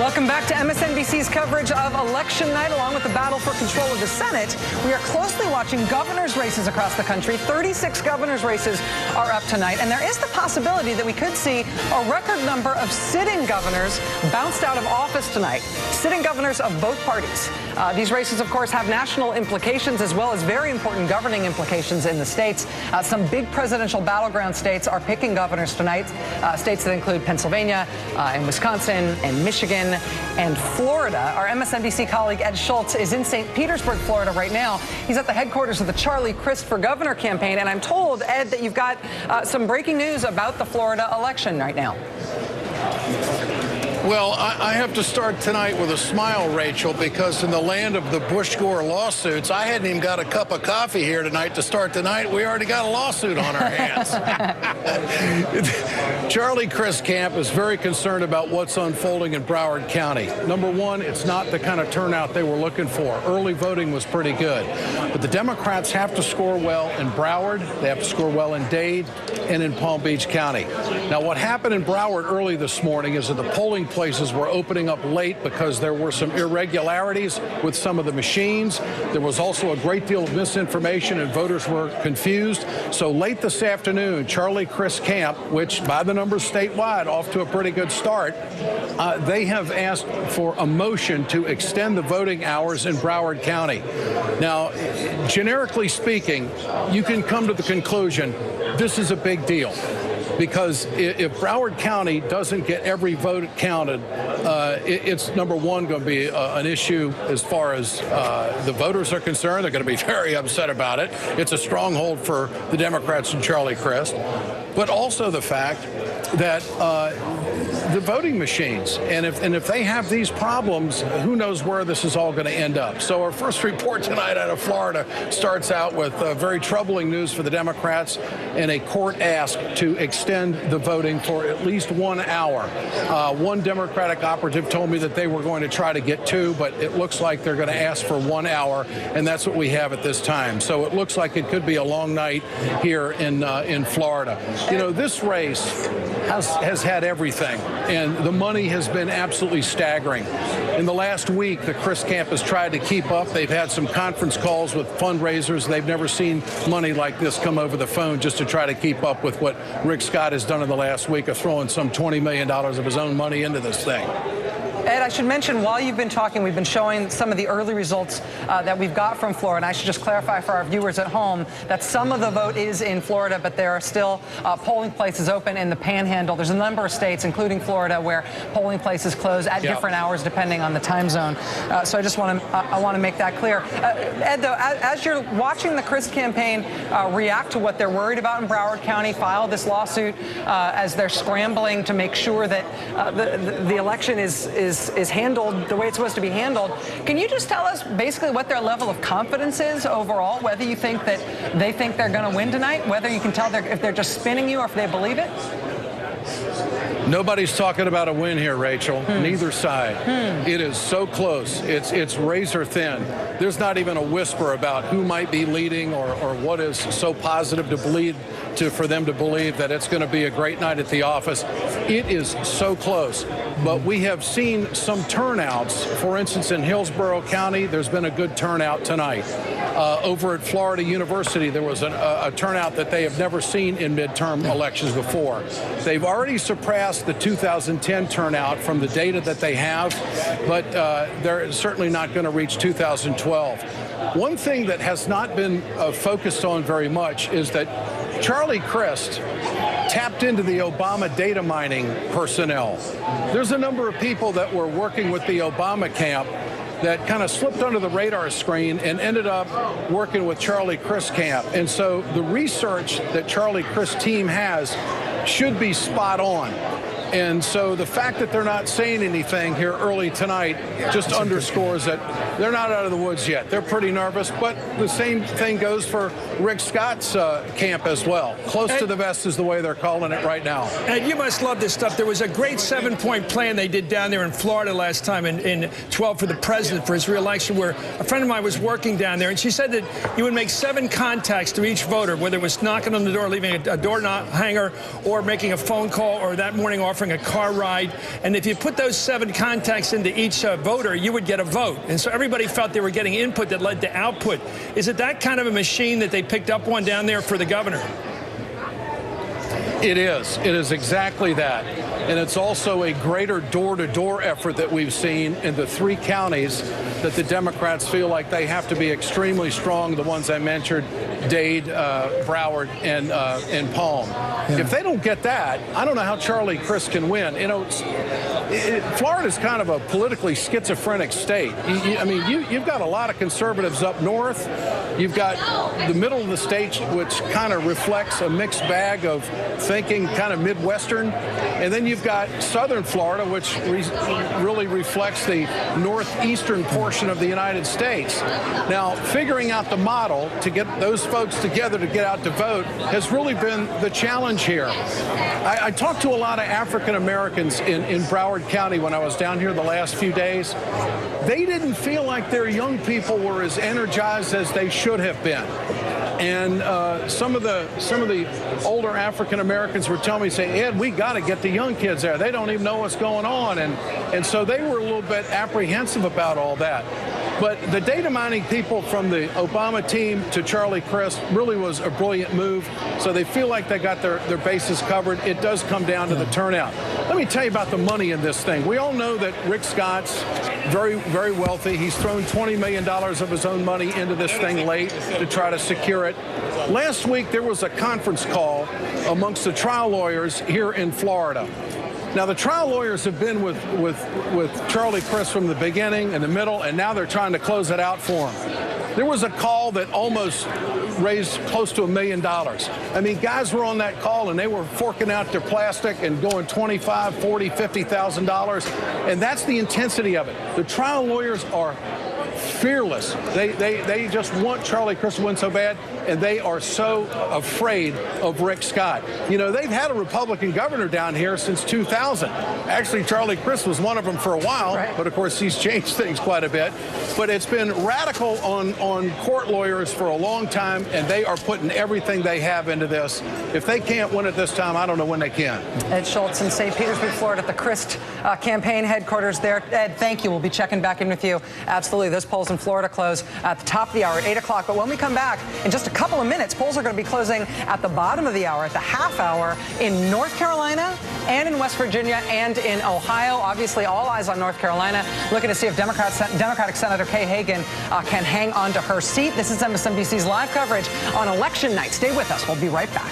Welcome back to MSNBC's coverage of election night. Along with the battle for control of the Senate, we are closely watching governor's races across the country. 36 governor's races are up tonight, and there is the possibility that we could see a record number of sitting governors bounced out of office tonight. Sitting governors of both parties. These races, of course, have national implications as well as very important governing implications in the states. Some big presidential battleground states are picking governors tonight. States that include Pennsylvania and Wisconsin and Michigan and Florida. Our MSNBC colleague Ed Schultz is in St. Petersburg, Florida right now. He's at the headquarters of the Charlie Crist for Governor campaign. And I'm told, Ed, that you've got some breaking news about the Florida election right now. Well, I have to start tonight with a smile, Rachel, because in the land of the Bush-Gore lawsuits, I hadn't even got a cup of coffee here tonight to start the night. We already got a lawsuit on our hands. Charlie Crist camp is very concerned about what's unfolding in Broward County. Number one, it's not the kind of turnout they were looking for. Early voting was pretty good. But the Democrats have to score well in Broward. They have to score well in Dade and in Palm Beach County. Now, what happened in Broward early this morning is that the polling places were opening up late because there were some irregularities with some of the machines. There was also a great deal of misinformation and voters were confused. So late this afternoon, Charlie Crist camp, which by the numbers statewide off to a pretty good start, they have asked for a motion to extend the voting hours in Broward County. Now, generically speaking, you can come to the conclusion this is a big deal. Because if Broward County doesn't get every vote counted, it's, number one, going to be an issue as far as the voters are concerned. They're going to be very upset about it. It's a stronghold for the Democrats and Charlie Crist. But also the fact that the voting machines, and if they have these problems, who knows where this is all going to end up. So our first report tonight out of Florida starts out with very troubling news for the Democrats and a court ask to extend the voting for at least 1 hour. One Democratic operative told me that they were going to try to get 2, but it looks like they're going to ask for 1 hour, and that's what we have at this time. So it looks like it could be a long night here in Florida. You know, this race has had everything, and the money has been absolutely staggering. In the last week, the Crist camp has tried to keep up. They've had some conference calls with fundraisers. They've never seen money like this come over the phone just to try to keep up with what Rick Scott has done in the last week of throwing some $20 million of his own money into this thing. Ed, I should mention, while you've been talking, we've been showing some of the early results that we've got from Florida. I should just clarify for our viewers at home that some of the vote is in Florida, but there are still polling places open in the Panhandle. There's a number of states, including Florida, where polling places close at different hours depending on the time zone. So I just want to make that clear. Ed, though, as you're watching the Crist campaign react to what they're worried about in Broward County, file this lawsuit as they're scrambling to make sure that the election is handled the way it's supposed to be handled. Can you just tell us basically what their level of confidence is overall, whether you think that they think they're going to win tonight, whether you can tell if they're just spinning you or if they believe it? Nobody's talking about a win here, Rachel. Neither side. It is so close. It's razor thin. There's not even a whisper about who might be leading or what is so positive to believe for them to believe that it's going to be a great night at the office. It is so close. But we have seen some turnouts. For instance, in Hillsborough County, there's been a good turnout tonight. Over at Florida University, there was a turnout that they have never seen in midterm elections before. They've already surpassed the 2010 turnout from the data that they have, but they're certainly not going to reach 2012. One thing that has not been focused on very much is that Charlie Crist tapped into the Obama data mining personnel. There's a number of people that were working with the Obama camp that kind of slipped under the radar screen and ended up working with Charlie Crist camp. And so the research that Charlie Crist team has should be spot on. And so the fact that they're not saying anything here early tonight just underscores that they're not out of the woods yet. They're pretty nervous, but the same thing goes for Rick Scott's camp as well. Close to the vest is the way they're calling it right now. And you must love this stuff. There was a great 7-point plan they did down there in Florida last time in 12 for the president for his re-election, where a friend of mine was working down there, and she said that you would make 7 contacts to each voter, whether it was knocking on the door, leaving a door hanger, or before making a phone call or that morning offering a car ride. And if you put those 7 contacts into each voter, you would get a vote. And so everybody felt they were getting input that led to output. Is it that kind of a machine that they picked up on down there for the governor? It is. It is exactly that. And it's also a greater door-to-door effort that we've seen in the 3 counties that the Democrats feel like they have to be extremely strong, the ones I mentioned, Dade, Broward, and Palm. Yeah. If they don't get that, I don't know how Charlie Crist can win. You know, Florida's kind of a politically schizophrenic state. You've got a lot of conservatives up north. You've got the middle of the state, which kind of reflects a mixed bag of thinking, kind of Midwestern. And then you've got southern Florida, which really reflects the northeastern portion of the United States. Now, figuring out the model to get those folks together to get out to vote has really been the challenge here. I talked to a lot of African Americans in Broward County when I was down here the last few days. They didn't feel like their young people were as energized as they should have been. And some of the older African Americans were telling me, say, Ed, we got to get the young kids there. They don't even know what's going on. And so they were a little bit apprehensive about all that. But the data mining people from the Obama team to Charlie Crist really was a brilliant move. So they feel like they got their bases covered. It does come down to the turnout. Let me tell you about the money in this thing. We all know that Rick Scott's very, very wealthy. He's thrown $20 million of his own money into this thing late to try to secure it. Last week, there was a conference call amongst the trial lawyers here in Florida. Now, the trial lawyers have been with Charlie Crist from the beginning and the middle, and now they're trying to close it out for him. There was a call that almost raised close to $1 million. I mean, guys were on that call, and they were forking out their plastic and going $25,000, $40,000, $50,000, and that's the intensity of it. The trial lawyers are fearless. They just want Charlie Crist to win so bad, and they are so afraid of Rick Scott. You know, they've had a Republican governor down here since 2000. Actually, Charlie Crist was one of them for a while, right. But of course he's changed things quite a bit. But it's been radical on court lawyers for a long time, and they are putting everything they have into this. If they can't win it this time, I don't know when they can. Ed Schultz in St. Petersburg, Florida, at the Crist campaign headquarters there. Ed, thank you. We'll be checking back in with you. Absolutely. Those polls in Florida close at the top of the hour at 8 o'clock. But when we come back in just a couple of minutes, polls are going to be closing at the bottom of the hour, at the half hour in North Carolina and in West Virginia and in Ohio. Obviously, all eyes on North Carolina, looking to see if Democratic Senator Kay Hagan can hang on to her seat. This is MSNBC's live coverage on election night. Stay with us. We'll be right back.